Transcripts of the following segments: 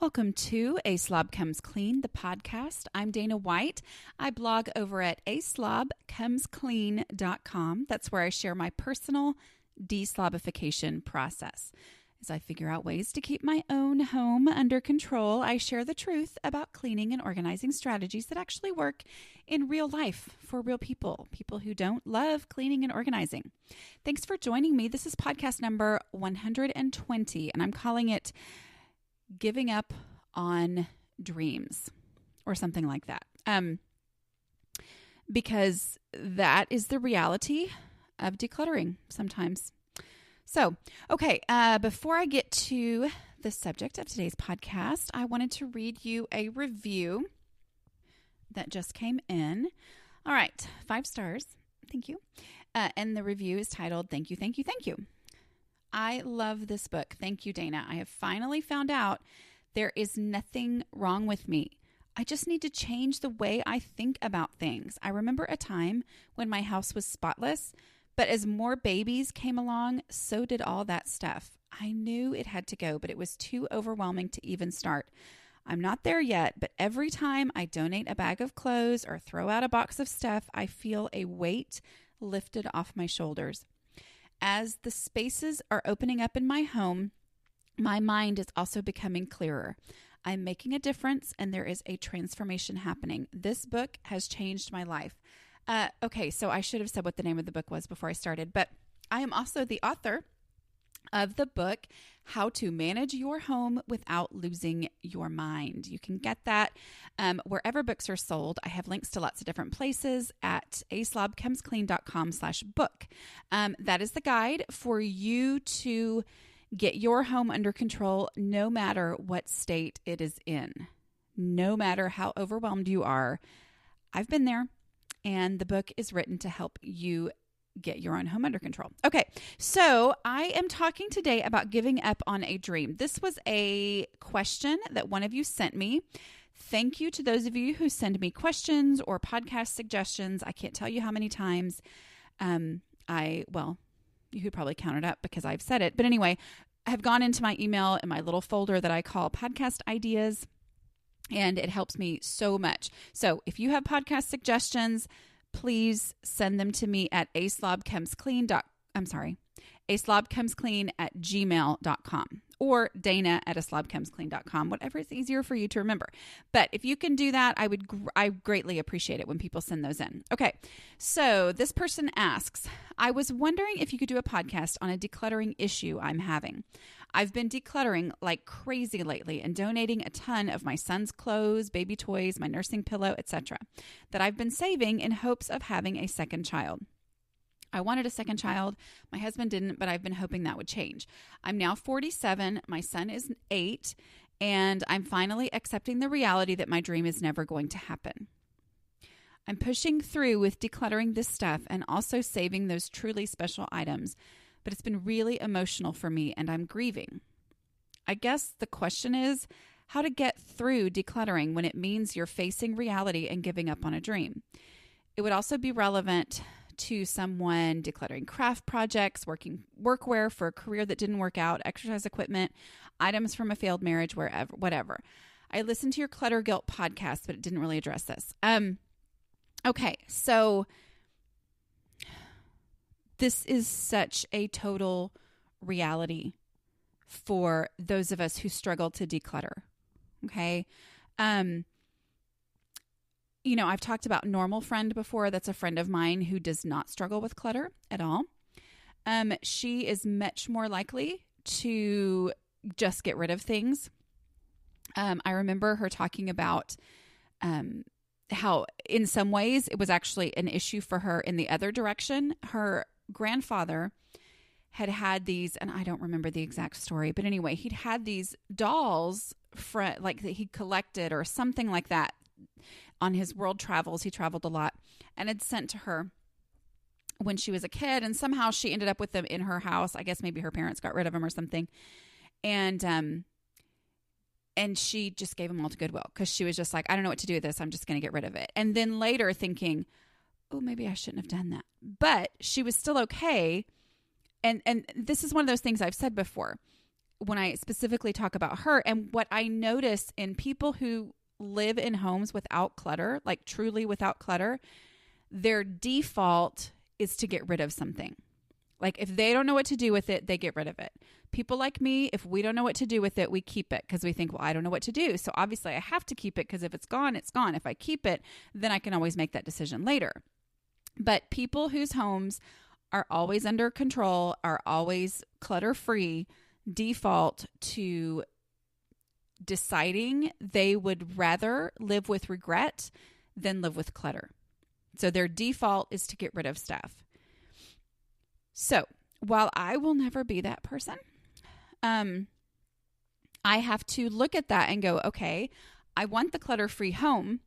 Welcome to A Slob Comes Clean, the podcast. I'm Dana White. I blog over at aslobcomesclean.com. That's where I share my personal deslobification process. As I figure out ways to keep my own home under control, I share the truth about cleaning and organizing strategies that actually work in real life for real people who don't love cleaning and organizing. Thanks for joining me. This is podcast number 120, and I'm calling it Giving Up on Dreams or something like that. Because that is the reality of decluttering sometimes. So, okay, before I get to the subject of today's podcast, I wanted to read you a review that just came in. All right, 5 stars. Thank you. And the review is titled, Thank you, thank you, thank you. I love this book. Thank you, Dana. I have finally found out there is nothing wrong with me. I just need to change the way I think about things. I remember a time when my house was spotless, but as more babies came along, so did all that stuff. I knew it had to go, but it was too overwhelming to even start. I'm not there yet, but every time I donate a bag of clothes or throw out a box of stuff, I feel a weight lifted off my shoulders. As the spaces are opening up in my home, my mind is also becoming clearer. I'm making a difference, and there is a transformation happening. This book has changed my life. Okay, so I should have said what the name of the book was before I started, but I am also the author of the book, How to Manage Your Home Without Losing Your Mind. You can get that wherever books are sold. I have links to lots of different places at aslobcomesclean.com/book. That is the guide for you to get your home under control no matter what state it is in, no matter how overwhelmed you are. I've been there, and the book is written to help you get your own home under control. Okay, so I am talking today about giving up on a dream. This was a question that one of you sent me. Thank you to those of you who send me questions or podcast suggestions. I can't tell you how many times you could probably count it up because I've said it. But anyway, I have gone into my email in my little folder that I call podcast ideas, and it helps me so much. So if you have podcast suggestions, please send them to me at aslobcomesclean@gmail.com or dana@aslobcomesclean.com, whatever is easier for you to remember. But if you can do that, I greatly appreciate it when people send those in. Okay, so this person asks, I was wondering if you could do a podcast on a decluttering issue I'm having. I've been decluttering like crazy lately and donating a ton of my son's clothes, baby toys, my nursing pillow, etc. that I've been saving in hopes of having a second child. I wanted a second child. My husband didn't, but I've been hoping that would change. I'm now 47. My son is 8, and I'm finally accepting the reality that my dream is never going to happen. I'm pushing through with decluttering this stuff and also saving those truly special items, but it's been really emotional for me, and I'm grieving. I guess the question is how to get through decluttering when it means you're facing reality and giving up on a dream. It would also be relevant to someone decluttering craft projects, workwear for a career that didn't work out, exercise equipment, items from a failed marriage, whatever. I listened to your Clutter Guilt podcast, but it didn't really address this. Okay, so this is such a total reality for those of us who struggle to declutter. Okay. I've talked about Normal Friend before. That's a friend of mine who does not struggle with clutter at all. She is much more likely to just get rid of things. I remember her talking about how in some ways it was actually an issue for her in the other direction. Her grandfather had these, and I don't remember the exact story, but anyway, he'd had these dolls like that he collected or something like that on his world travels. He traveled a lot and had sent to her when she was a kid, and somehow she ended up with them in her house. I guess maybe her parents got rid of them or something. And she just gave them all to Goodwill because she was just like, I don't know what to do with this. I'm just going to get rid of it. And then later thinking, oh, maybe I shouldn't have done that. But she was still okay. And this is one of those things I've said before. when I specifically talk about her. And what I notice in people who live in homes without clutter, like truly without clutter, their default is to get rid of something. Like if they don't know what to do with it, they get rid of it. People like me, if we don't know what to do with it, we keep it because we think, well, I don't know what to do. So obviously I have to keep it because if it's gone, it's gone. If I keep it, then I can always make that decision later. But people whose homes are always under control, are always clutter-free, default to deciding they would rather live with regret than live with clutter. So their default is to get rid of stuff. So while I will never be that person, I have to look at that and go, okay, I want the clutter-free home.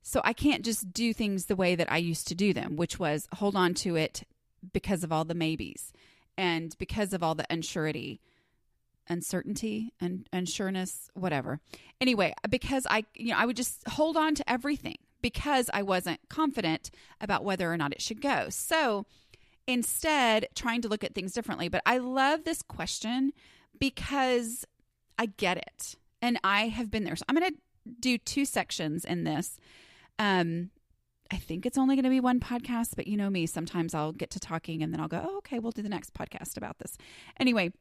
So I can't just do things the way that I used to do them, which was hold on to it because of all the maybes and because of all the uncertainty and unsureness, whatever. Anyway, because I would just hold on to everything because I wasn't confident about whether or not it should go. So instead, trying to look at things differently. But I love this question because I get it. And I have been there. So I'm going to do 2 sections in this. I think it's only going to be one podcast, but you know me, sometimes I'll get to talking and then I'll go, oh, okay, we'll do the next podcast about this. Anyway,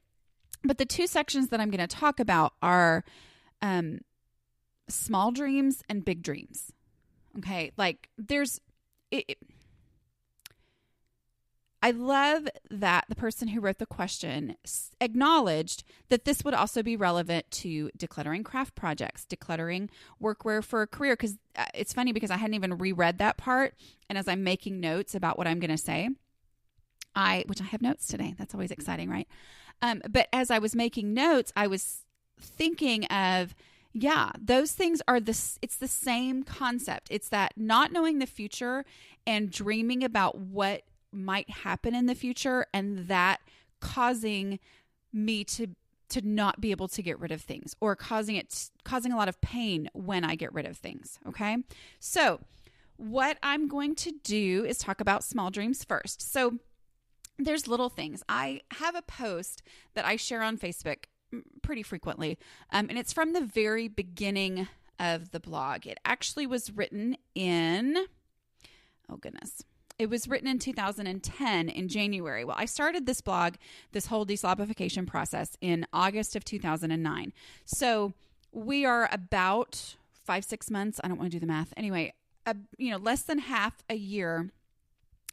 but the 2 sections that I'm going to talk about are small dreams and big dreams. Okay, like I love that the person who wrote the question acknowledged that this would also be relevant to decluttering craft projects, decluttering workwear for a career. Because it's funny because I hadn't even reread that part. And as I'm making notes about what I'm going to say, which I have notes today. That's always exciting, right? But as I was making notes, I was thinking of, yeah, those things are it's the same concept. It's that not knowing the future and dreaming about what might happen in the future, and that causing me to not be able to get rid of things, or causing a lot of pain when I get rid of things. Okay. So what I'm going to do is talk about small dreams first. So there's little things. I have a post that I share on Facebook pretty frequently. And it's from the very beginning of the blog. It actually was written in, it was written in 2010 in January. Well, I started this blog, this whole deslobification process, in August of 2009. So we are about 5-6 months. I don't want to do the math. Anyway, less than half a year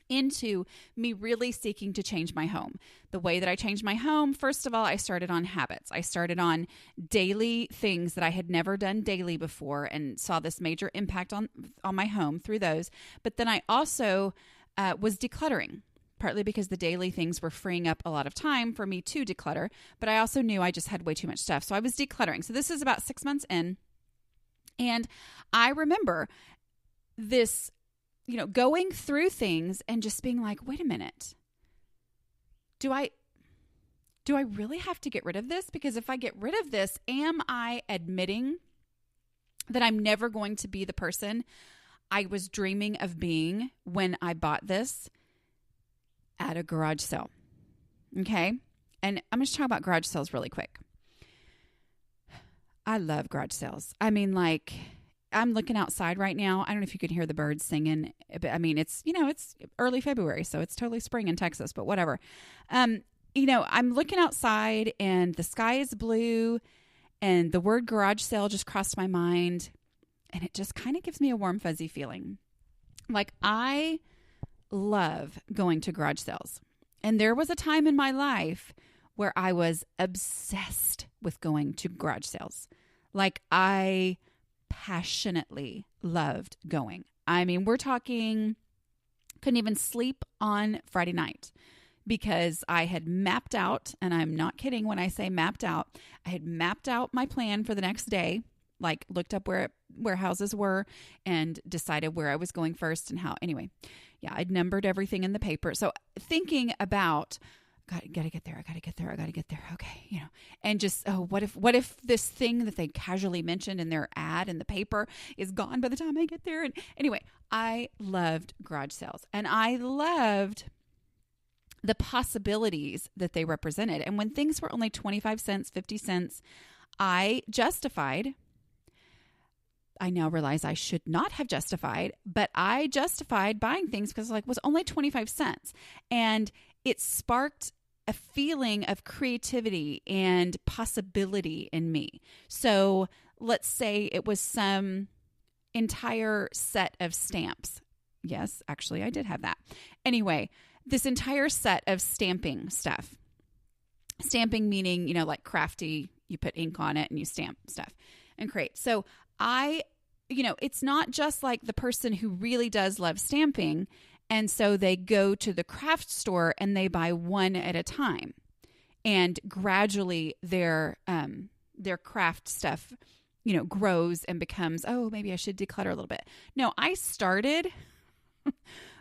into me really seeking to change my home. The way that I changed my home, first of all, I started on habits. I started on daily things that I had never done daily before and saw this major impact on my home through those. But then I also was decluttering, partly because the daily things were freeing up a lot of time for me to declutter. But I also knew I just had way too much stuff. So I was decluttering. So this is about 6 months in. And I remember this, going through things and just being like, wait a minute, do I really have to get rid of this? Because if I get rid of this, am I admitting that I'm never going to be the person I was dreaming of being when I bought this at a garage sale? Okay. And I'm going to talk about garage sales really quick. I love garage sales. I mean, like, I'm looking outside right now. I don't know if you can hear the birds singing, but I mean, it's early February, so it's totally spring in Texas, but whatever. I'm looking outside and the sky is blue and the word garage sale just crossed my mind, and it just kind of gives me a warm, fuzzy feeling. Like, I love going to garage sales. And there was a time in my life where I was obsessed with going to garage sales. Like, I passionately loved going. I mean, we're talking, couldn't even sleep on Friday night because I had mapped out, and I'm not kidding when I say mapped out, I had mapped out my plan for the next day, like looked up where houses were and decided where I was going first and how. Anyway, yeah, I'd numbered everything in the paper. So thinking about, gotta get there. Okay. And just, what if this thing that they casually mentioned in their ad in the paper is gone by the time I get there? And anyway, I loved garage sales, and I loved the possibilities that they represented. And when things were only 25 cents, 50 cents, I now realize I should not have justified, but I justified buying things because it was only 25 cents. And it sparked a feeling of creativity and possibility in me. So let's say it was some entire set of stamps. Yes, actually, I did have that. Anyway, this entire set of stamping stuff. Stamping meaning, like crafty, you put ink on it and you stamp stuff and create. So it's not just like the person who really does love stamping, and so they go to the craft store and they buy one at a time, and gradually their craft stuff, grows and becomes, oh, maybe I should declutter a little bit. No, I started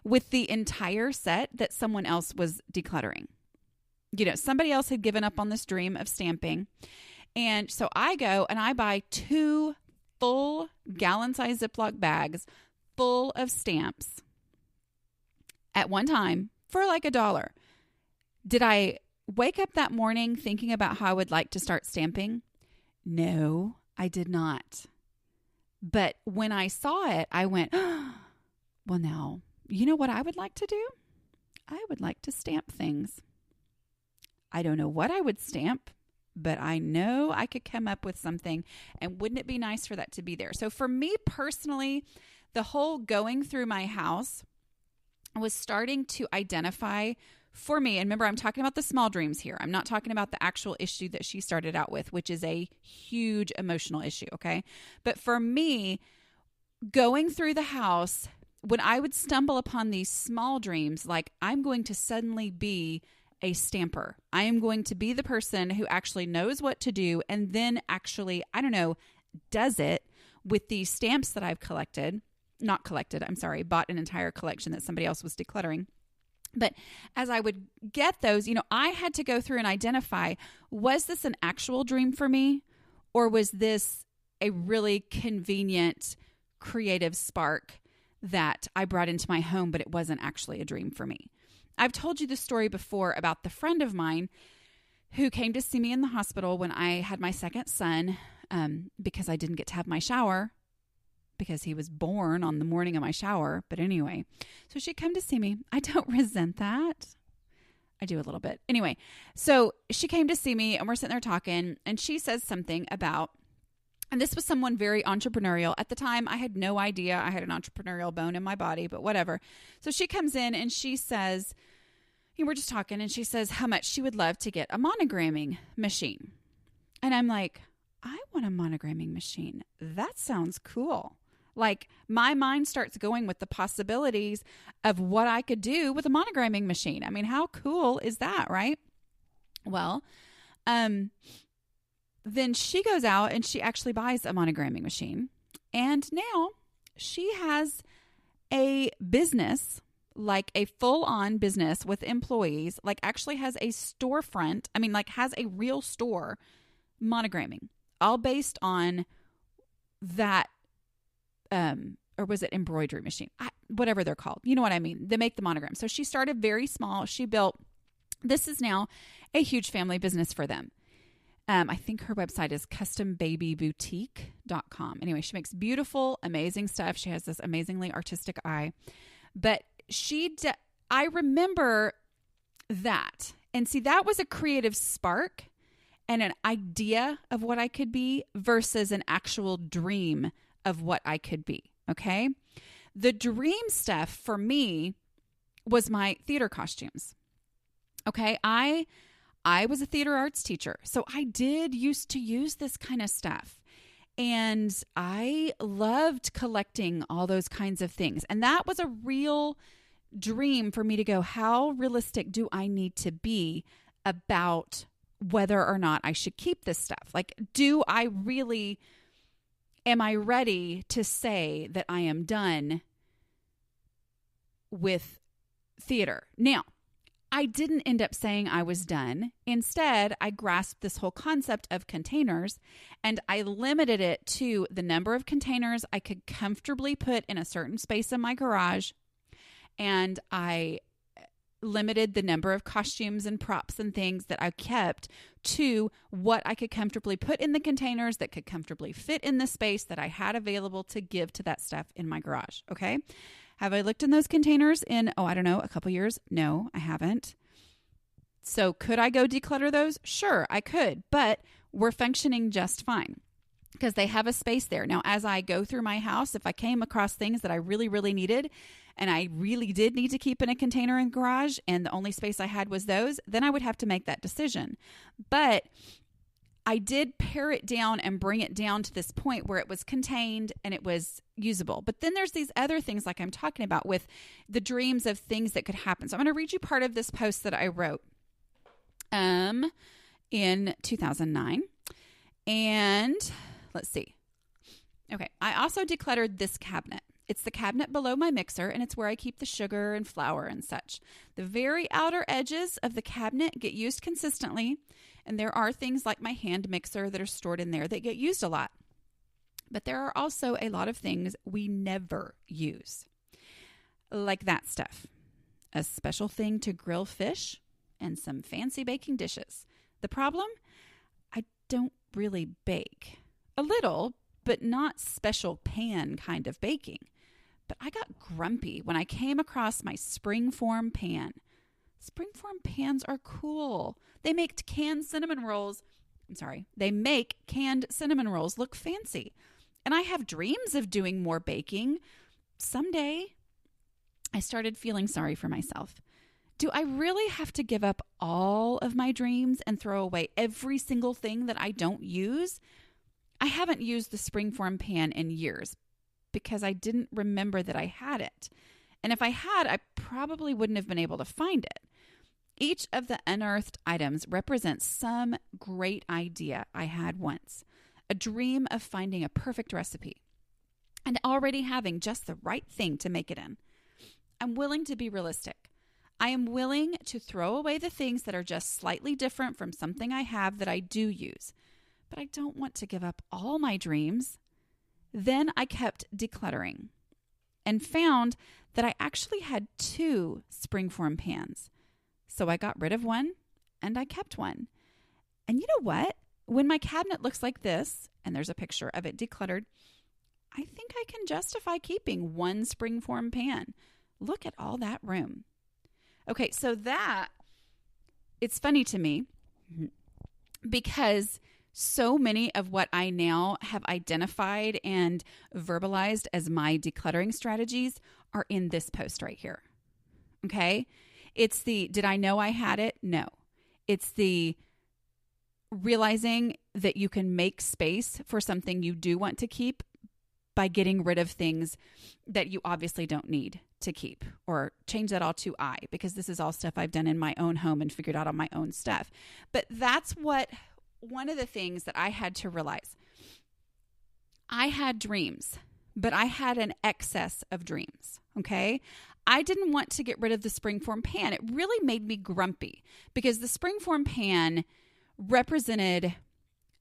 with the entire set that someone else was decluttering. Somebody else had given up on this dream of stamping. And so I go and I buy 2 full gallon-sized Ziploc bags full of stamps at one time for $1. Did I wake up that morning thinking about how I would like to start stamping? No, I did not. But when I saw it, I went, oh, well, now, you know what I would like to do? I would like to stamp things. I don't know what I would stamp, but I know I could come up with something, and wouldn't it be nice for that to be there? So for me personally, the whole going through my house was starting to identify for me, and remember, I'm talking about the small dreams here. I'm not talking about the actual issue that she started out with, which is a huge emotional issue, okay? But for me, going through the house, when I would stumble upon these small dreams, like I'm going to suddenly be a stamper. I am going to be the person who actually knows what to do and then actually, does it with these stamps that I've bought an entire collection that somebody else was decluttering. But as I would get those, I had to go through and identify, was this an actual dream for me? Or was this a really convenient, creative spark that I brought into my home, but it wasn't actually a dream for me? I've told you the story before about the friend of mine who came to see me in the hospital when I had my second son, because I didn't get to have my shower because he was born on the morning of my shower. But anyway, so she'd come to see me. I don't resent that. I do a little bit. Anyway, so she came to see me and we're sitting there talking, and she says something about, and this was someone very entrepreneurial. At the time, I had no idea I had an entrepreneurial bone in my body, but whatever. So she comes in and she says, we're just talking, and she says how much she would love to get a monogramming machine. And I'm like, I want a monogramming machine. That sounds cool. Like, my mind starts going with the possibilities of what I could do with a monogramming machine. I mean, how cool is that, right? Well, then she goes out and she actually buys a monogramming machine. And now she has a business, like a full-on business with employees, like actually has a storefront. I mean, like has a real store monogramming, all based on that, or was it embroidery machine? Whatever they're called. You know what I mean? They make the monogram. So she started very small. This is now a huge family business for them. I think her website is custombabyboutique.com. Anyway, she makes beautiful, amazing stuff. She has this amazingly artistic eye. But I remember that. And see, that was a creative spark and an idea of what I could be versus an actual dream of what I could be. Okay? The dream stuff for me was my theater costumes. Okay? I was a theater arts teacher, so I did used to use this kind of stuff. And I loved collecting all those kinds of things. And that was a real dream for me to go, how realistic do I need to be about whether or not I should keep this stuff? Like, am I ready to say that I am done with theater? Now, I didn't end up saying I was done. Instead, I grasped this whole concept of containers and I limited it to the number of containers I could comfortably put in a certain space in my garage. And I limited the number of costumes and props and things that I kept to what I could comfortably put in the containers that could comfortably fit in the space that I had available to give to that stuff in my garage. Okay. Have I looked in those containers in, a couple years? No, I haven't. So could I go declutter those? Sure, I could, but we're functioning just fine because they have a space there. Now, as I go through my house, if I came across things that I really, really needed and I really did need to keep in a container in the garage and the only space I had was those, then I would have to make that decision. But I did pare it down and bring it down to this point where it was contained and it was usable. But then there's these other things like I'm talking about with the dreams of things that could happen. So I'm going to read you part of this post that I wrote in 2009. And let's see. Okay. I also decluttered this cabinet. It's the cabinet below my mixer, and it's where I keep the sugar and flour and such. The very outer edges of the cabinet get used consistently, and there are things like my hand mixer that are stored in there that get used a lot. But there are also a lot of things we never use, like that stuff. A special thing to grill fish and some fancy baking dishes. The problem? I don't really bake. A little, but not special pan kind of baking. But I got grumpy when I came across my springform pan. Springform pans are cool. They make canned cinnamon rolls look fancy. And I have dreams of doing more baking. Someday, I started feeling sorry for myself. Do I really have to give up all of my dreams and throw away every single thing that I don't use? I haven't used the springform pan in years because I didn't remember that I had it. And if I had, I probably wouldn't have been able to find it. Each of the unearthed items represents some great idea I had once, a dream of finding a perfect recipe and already having just the right thing to make it in. I'm willing to be realistic. I am willing to throw away the things that are just slightly different from something I have that I do use, but I don't want to give up all my dreams. Then I kept decluttering and found that I actually had 2 springform pans. So I got rid of one and I kept one. And you know what? When my cabinet looks like this, and there's a picture of it decluttered, I think I can justify keeping 1 springform pan. Look at all that room. Okay, so it's funny to me because so many of what I now have identified and verbalized as my decluttering strategies are in this post right here. Okay? It's did I know I had it? No. It's the realizing that you can make space for something you do want to keep by getting rid of things that you obviously don't need to keep, or change that all to I, because this is all stuff I've done in my own home and figured out on my own stuff. But that's one of the things that I had to realize. I had dreams, but I had an excess of dreams. Okay. I didn't want to get rid of the springform pan. It really made me grumpy because the springform pan represented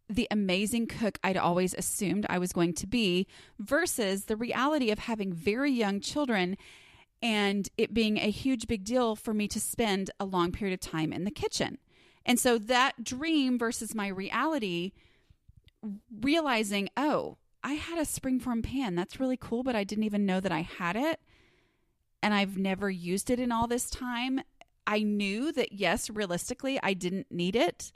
the amazing cook I'd always assumed I was going to be versus the reality of having very young children and it being a huge big deal for me to spend a long period of time in the kitchen. And so that dream versus my reality, realizing, oh, I had a springform pan. That's really cool, but I didn't even know that I had it. And I've never used it in all this time. I knew that, yes, realistically, I didn't need it.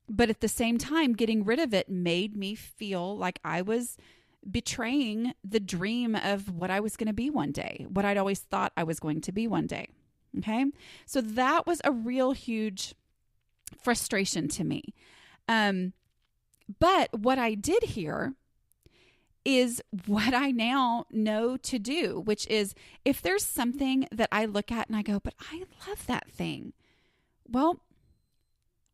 But at the same time, getting rid of it made me feel like I was betraying the dream of what I was going to be one day, what I'd always thought I was going to be one day. Okay. So that was a real huge frustration to me. But what I did here is what I now know to do, which is if there's something that I look at and I go, but I love that thing. Well,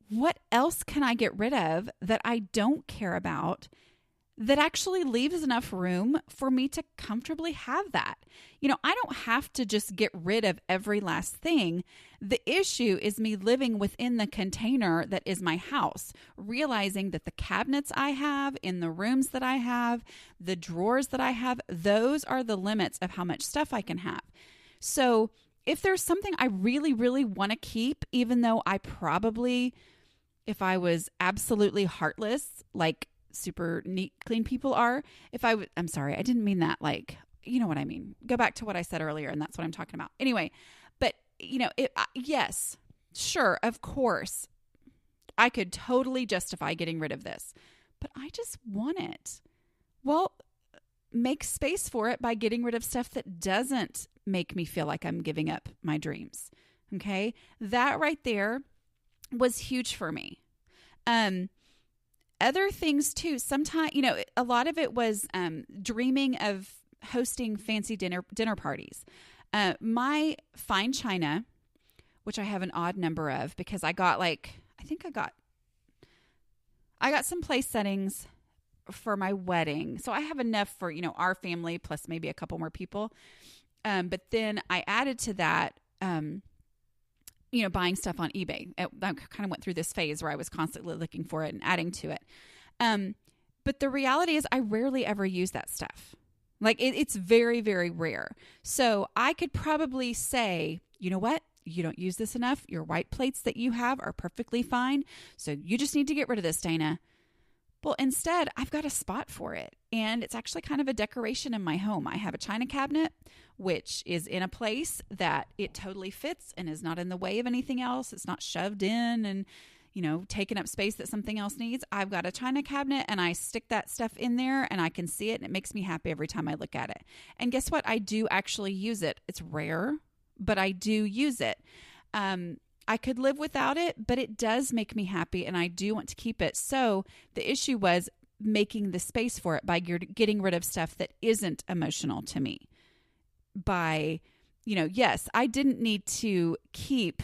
what else can I get rid of that I don't care about that actually leaves enough room for me to comfortably have that? You know, I don't have to just get rid of every last thing. The issue is me living within the container that is my house, realizing that the cabinets I have in the rooms that I have, the drawers that I have, those are the limits of how much stuff I can have. So if there's something I really, really want to keep, even though I probably, if I was absolutely heartless, like super neat, clean people are, I'm sorry, I didn't mean that. Like, you know what I mean? Go back to what I said earlier, and that's what I'm talking about. Anyway, but yes, sure, of course, I could totally justify getting rid of this, but I just want it. Well, make space for it by getting rid of stuff that doesn't make me feel like I'm giving up my dreams. Okay? That right there was huge for me. Other things too, sometimes, a lot of it was dreaming of hosting fancy dinner parties. My fine china, which I have an odd number of because I got some place settings for my wedding. So I have enough for, our family plus maybe a couple more people. But then I added to that, buying stuff on eBay. I kind of went through this phase where I was constantly looking for it and adding to it. But the reality is I rarely ever use that stuff. Like it's very, very rare. So I could probably say, you know what? You don't use this enough. Your white plates that you have are perfectly fine. So you just need to get rid of this, Dana. Well, instead, I've got a spot for it. And it's actually kind of a decoration in my home. I have a china cabinet, which is in a place that it totally fits and is not in the way of anything else. It's not shoved in and, taking up space that something else needs. I've got a china cabinet and I stick that stuff in there and I can see it and it makes me happy every time I look at it. And guess what? I do actually use it. It's rare, but I do use it. I could live without it, but it does make me happy and I do want to keep it. So the issue was making the space for it by getting rid of stuff that isn't emotional to me. By, yes, I didn't need to keep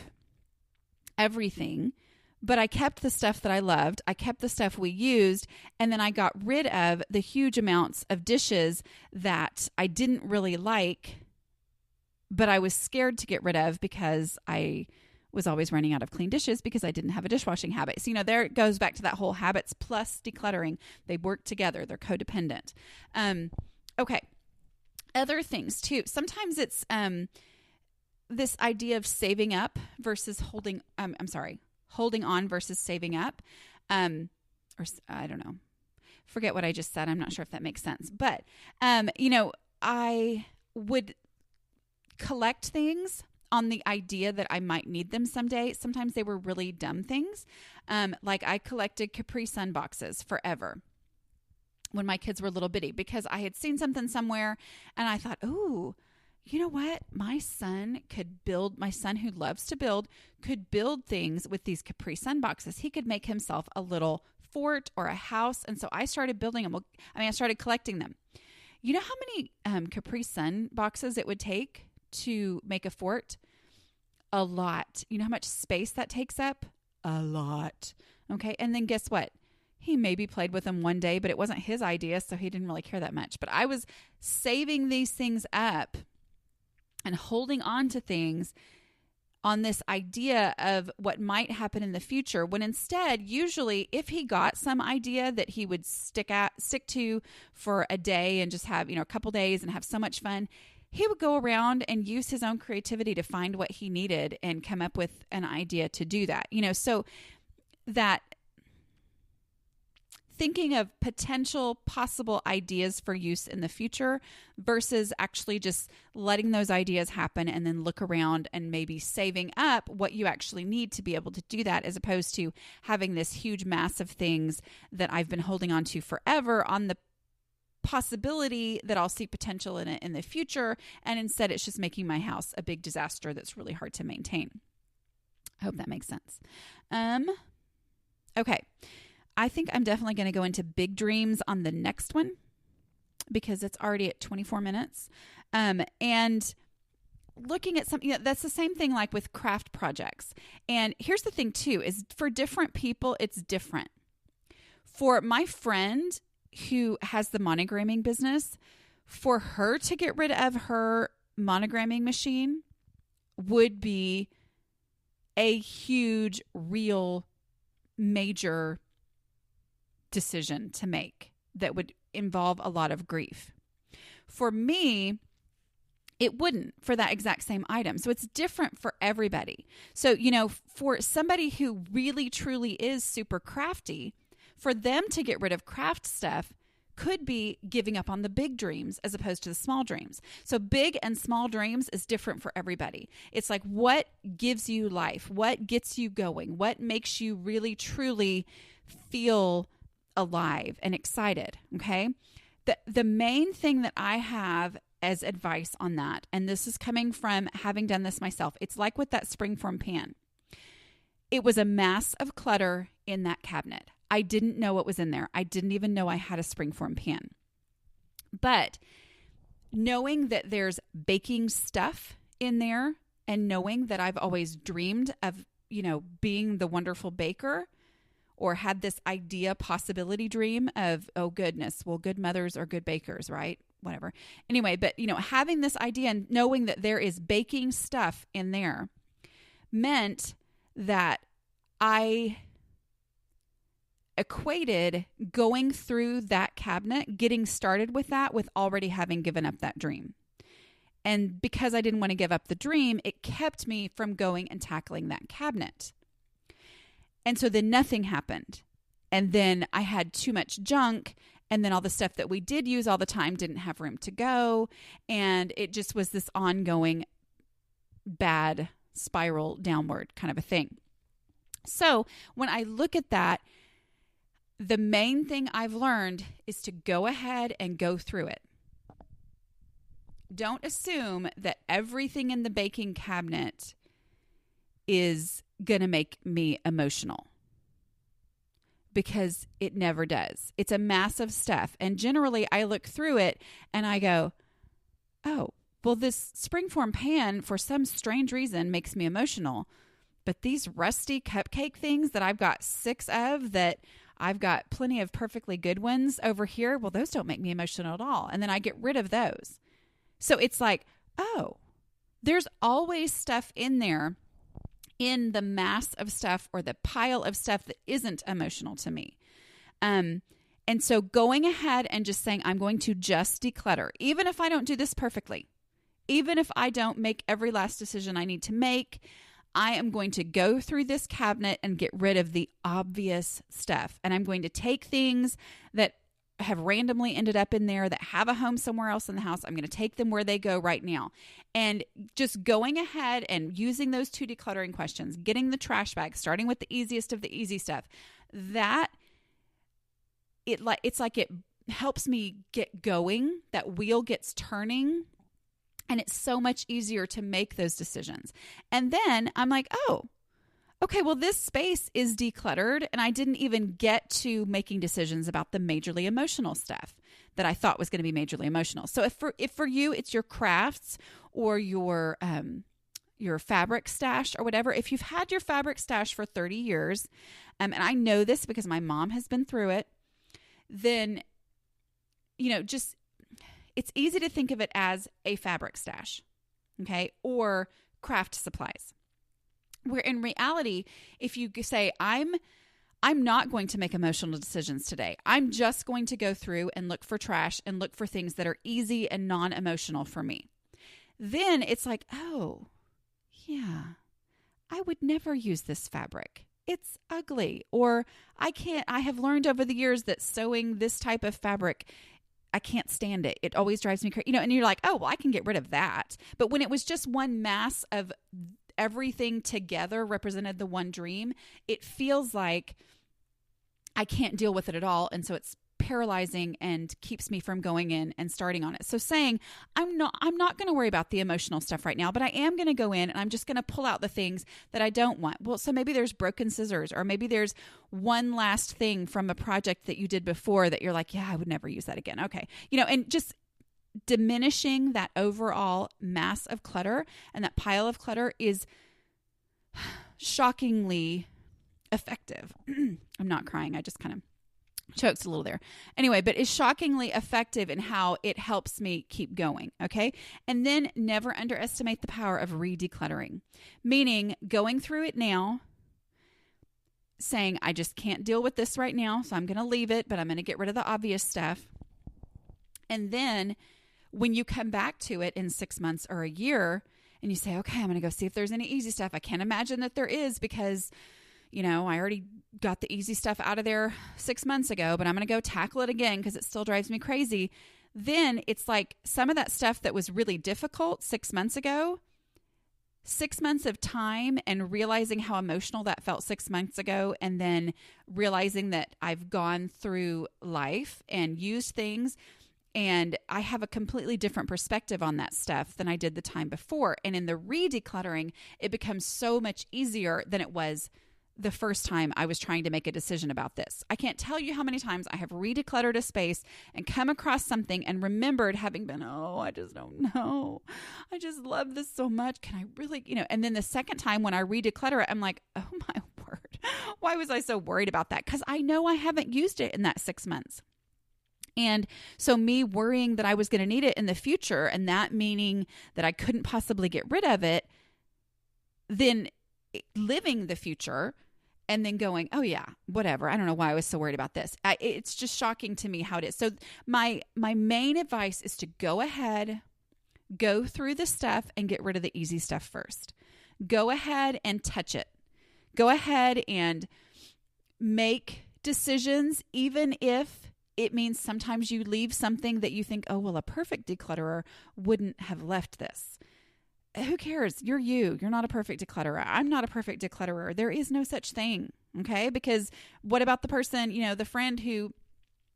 everything, but I kept the stuff that I loved. I kept the stuff we used, and then I got rid of the huge amounts of dishes that I didn't really like, but I was scared to get rid of because I was always running out of clean dishes because I didn't have a dishwashing habit. So, there it goes back to that whole habits plus decluttering. They work together. They're codependent. Okay. Other things too. Sometimes it's this idea of saving up versus holding on versus saving up. Or I don't know. Forget what I just said. I'm not sure if that makes sense. But, I would collect things on the idea that I might need them someday. Sometimes they were really dumb things. Like I collected Capri Sun boxes forever when my kids were little bitty because I had seen something somewhere and I thought, ooh, you know what? My son who loves to build, could build things with these Capri Sun boxes. He could make himself a little fort or a house. And so I started building them. I started collecting them. You know how many Capri Sun boxes it would take to make a fort? A lot. You know how much space that takes up? A lot. Okay. And then guess what? He maybe played with them one day, but it wasn't his idea, so he didn't really care that much. But I was saving these things up and holding on to things on this idea of what might happen in the future, when instead, usually, if he got some idea that he would stick to for a day and just have, a couple days and have so much fun, he would go around and use his own creativity to find what he needed and come up with an idea to do that. So that thinking of potential possible ideas for use in the future versus actually just letting those ideas happen and then look around and maybe saving up what you actually need to be able to do that, as opposed to having this huge mass of things that I've been holding on to forever on the possibility that I'll see potential in it in the future. And instead it's just making my house a big disaster that's really hard to maintain. I hope that makes sense. Okay. I think I'm definitely going to go into big dreams on the next one because it's already at 24 minutes. And looking at something that's the same thing like with craft projects. And here's the thing too, is for different people, it's different. For my friend who has the monogramming business, for her to get rid of her monogramming machine would be a huge, real, major decision to make that would involve a lot of grief. For me, it wouldn't for that exact same item. So it's different for everybody. So, for somebody who really truly is super crafty, for them to get rid of craft stuff could be giving up on the big dreams as opposed to the small dreams. So big and small dreams is different for everybody. It's like, what gives you life? What gets you going? What makes you really, truly feel alive and excited? Okay. The main thing that I have as advice on that, and this is coming from having done this myself, it's like with that springform pan. It was a mass of clutter in that cabinet. I didn't know what was in there. I didn't even know I had a springform pan. But knowing that there's baking stuff in there and knowing that I've always dreamed of, being the wonderful baker, or had this idea possibility dream of, oh goodness, well, good mothers are good bakers, right? Whatever. Anyway, but having this idea and knowing that there is baking stuff in there meant that I equated going through that cabinet, getting started with that, with already having given up that dream. And because I didn't want to give up the dream, it kept me from going and tackling that cabinet. And so then nothing happened. And then I had too much junk. And then all the stuff that we did use all the time didn't have room to go. And it just was this ongoing bad spiral downward kind of a thing. So when I look at that, the main thing I've learned is to go ahead and go through it. Don't assume that everything in the baking cabinet is going to make me emotional, because it never does. It's a massive stuff. And generally I look through it and I go, oh, well, this springform pan for some strange reason makes me emotional. But these rusty cupcake things that I've got 6 of, that I've got plenty of perfectly good ones over here, well, those don't make me emotional at all. And then I get rid of those. So it's like, oh, there's always stuff in there, in the mass of stuff or the pile of stuff that isn't emotional to me. And so going ahead and just saying, I'm going to just declutter, even if I don't do this perfectly, even if I don't make every last decision I need to make, I am going to go through this cabinet and get rid of the obvious stuff. And I'm going to take things that have randomly ended up in there that have a home somewhere else in the house. I'm going to take them where they go right now. And just going ahead and using those 2 decluttering questions, getting the trash bag, starting with the easiest of the easy stuff, that it's like it helps me get going. That wheel gets turning. And it's so much easier to make those decisions. And then I'm like, oh, okay, well, this space is decluttered, and I didn't even get to making decisions about the majorly emotional stuff that I thought was going to be majorly emotional. So if for you, it's your crafts or your fabric stash or whatever, if you've had your fabric stash for 30 years, and I know this because my mom has been through it, then, just... it's easy to think of it as a fabric stash, okay, or craft supplies. Where in reality, if you say, I'm not going to make emotional decisions today. I'm just going to go through and look for trash and look for things that are easy and non-emotional for me. Then it's like, oh, yeah, I would never use this fabric. It's ugly. Or I have learned over the years that sewing this type of fabric, I can't stand it. It always drives me crazy. And you're like, oh, well, I can get rid of that. But when it was just one mass of everything together represented the one dream, it feels like I can't deal with it at all. And so it's paralyzing and keeps me from going in and starting on it. So saying, I'm not going to worry about the emotional stuff right now, but I am going to go in and I'm just going to pull out the things that I don't want. Well, so maybe there's broken scissors, or maybe there's one last thing from a project that you did before that you're like, yeah, I would never use that again. Okay. And just diminishing that overall mass of clutter and that pile of clutter is shockingly effective. I'm not crying. I just kind of choked a little there. Anyway, but it's shockingly effective in how it helps me keep going. Okay. And then never underestimate the power of re-decluttering, meaning going through it now, saying, I just can't deal with this right now. So I'm going to leave it, but I'm going to get rid of the obvious stuff. And then when you come back to it in 6 months or a year and you say, okay, I'm going to go see if there's any easy stuff. I can't imagine that there is because, I already got the easy stuff out of there 6 months ago, but I'm going to go tackle it again because it still drives me crazy. Then it's like some of that stuff that was really difficult 6 months ago, 6 months of time and realizing how emotional that felt 6 months ago, and then realizing that I've gone through life and used things and I have a completely different perspective on that stuff than I did the time before. And in the re-decluttering, it becomes so much easier than it was the first time I was trying to make a decision about this. I can't tell you how many times I have re-decluttered a space and come across something and remembered having been, I just don't know. I just love this so much. Can I really, and then the second time when I re-declutter it, I'm like, oh my word. Why was I so worried about that? Because I know I haven't used it in that 6 months. And so me worrying that I was going to need it in the future, and that meaning that I couldn't possibly get rid of it, then living the future and then going, oh yeah, whatever. I don't know why I was so worried about this. It's just shocking to me how it is. So my main advice is to go ahead, go through the stuff and get rid of the easy stuff first. Go ahead and touch it. Go ahead and make decisions, even if it means sometimes you leave something that you think, oh, well, a perfect declutterer wouldn't have left this. Who cares? You're you. You're not a perfect declutterer. I'm not a perfect declutterer. There is no such thing. Okay. Because what about the person, the friend who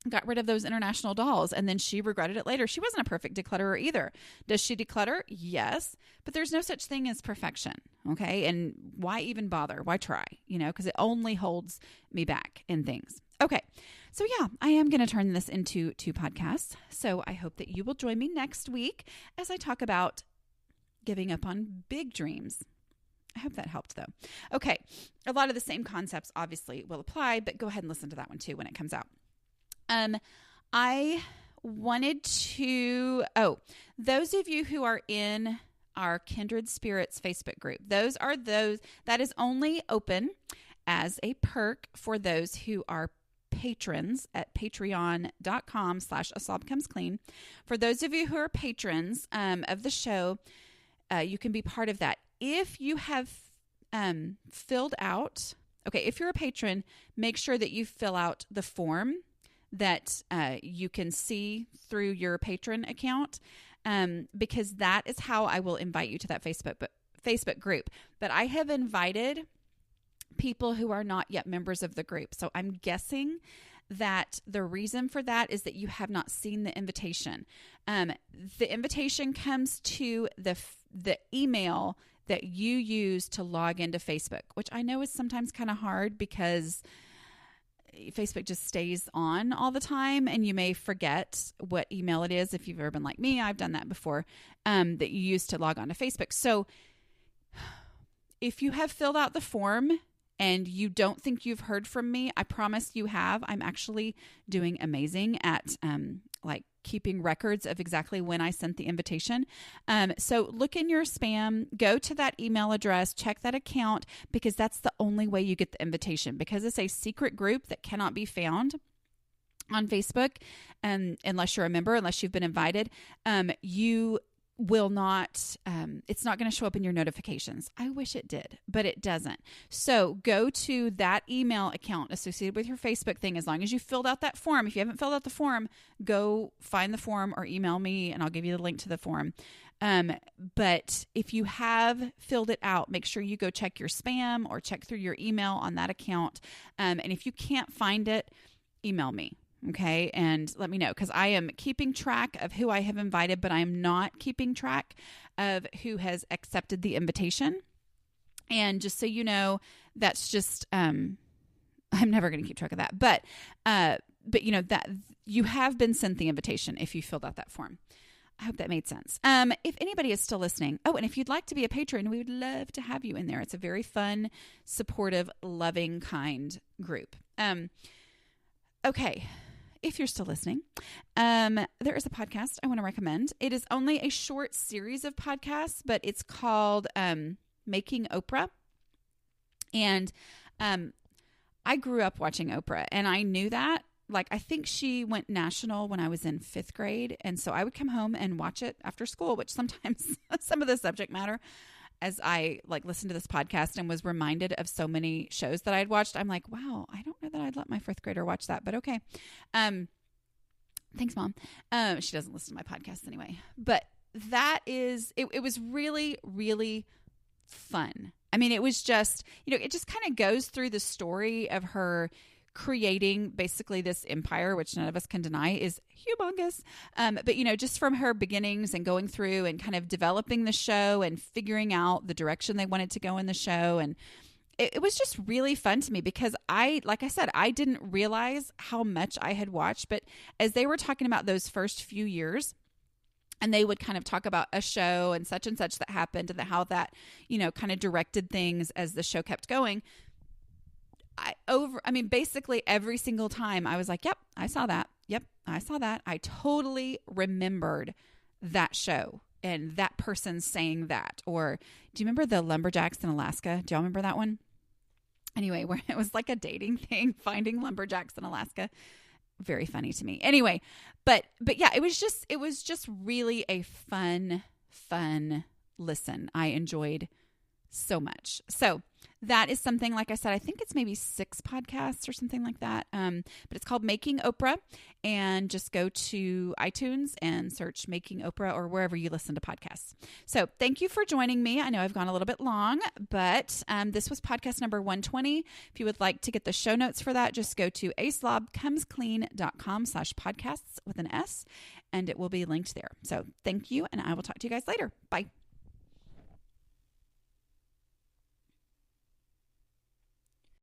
got rid of those international dolls and then she regretted it later? She wasn't a perfect declutterer either. Does she declutter? Yes. But there's no such thing as perfection. Okay. And why even bother? Why try? Because it only holds me back in things. Okay. So yeah, I am going to turn this into 2 podcasts. So I hope that you will join me next week as I talk about giving up on big dreams. I hope that helped though. Okay. A lot of the same concepts obviously will apply, but go ahead and listen to that one too when it comes out. I wanted to, those of you who are in our Kindred Spirits Facebook group, that is only open as a perk for those who are patrons at patreon.com/A Slob Comes Clean. For those of you who are patrons of the show, you can be part of that. If you have filled out, if you're a patron, make sure that you fill out the form that you can see through your patron account, because that is how I will invite you to that Facebook group. But I have invited people who are not yet members of the group. So I'm guessing that the reason for that is that you have not seen the invitation. The invitation comes to the email that you use to log into Facebook, which I know is sometimes kind of hard because Facebook just stays on all the time and you may forget what email it is. If you've ever been like me, I've done that before, that you use to log on to Facebook. So if you have filled out the form and you don't think you've heard from me, I promise you have. I'm actually doing amazing at keeping records of exactly when I sent the invitation. So look in your spam, go to that email address, check that account, because that's the only way you get the invitation, because it's a secret group that cannot be found on Facebook. Unless you're a member, unless you've been invited, you will not, it's not going to show up in your notifications. I wish it did, but it doesn't. So go to that email account associated with your Facebook thing. As long as you filled out that form, if you haven't filled out the form, go find the form or email me and I'll give you the link to the form. But if you have filled it out, make sure you go check your spam or check through your email on that account. And if you can't find it, email me. Okay. And let me know, because I am keeping track of who I have invited, but I am not keeping track of who has accepted the invitation. And just so you know, that's just, I'm never going to keep track of that, but you know, that you have been sent the invitation if you filled out that form. I hope that made sense. If anybody is still listening, and if you'd like to be a patron, we would love to have you in there. It's a very fun, supportive, loving, kind group. Okay. If you're still listening, there is a podcast I want to recommend. It is only a short series of podcasts, but it's called Making Oprah. And I grew up watching Oprah, and I knew that like, I think she went national when I was in 5th grade. And so I would come home and watch it after school, which sometimes some of the subject matter, as I like listened to this podcast and was reminded of so many shows that I'd watched, I'm like, wow, I don't know that I'd let my 5th grader watch that, but okay. Thanks, Mom. She doesn't listen to my podcast anyway, but that is, it was really, really fun. I mean, it was just, it just kind of goes through the story of her creating basically this empire, which none of us can deny is humongous. But, just from her beginnings and going through and kind of developing the show and figuring out the direction they wanted to go in the show. And it was just really fun to me because like I said, I didn't realize how much I had watched, but as they were talking about those first few years, and they would kind of talk about a show and such that happened and how that, kind of directed things as the show kept going. Basically every single time I was like, yep, I saw that. Yep, I saw that. I totally remembered that show and that person saying that. Or do you remember the lumberjacks in Alaska? Do y'all remember that one? Anyway, where it was like a dating thing, finding lumberjacks in Alaska. Very funny to me. Anyway, but yeah, it was just really a fun listen. I enjoyed so much. So that is something, like I said, I think it's maybe 6 podcasts or something like that. But it's called Making Oprah, and just go to iTunes and search Making Oprah or wherever you listen to podcasts. So thank you for joining me. I know I've gone a little bit long, but this was podcast number 120. If you would like to get the show notes for that, just go to aslobcomesclean.com/podcasts with an S, and it will be linked there. So thank you, and I will talk to you guys later. Bye.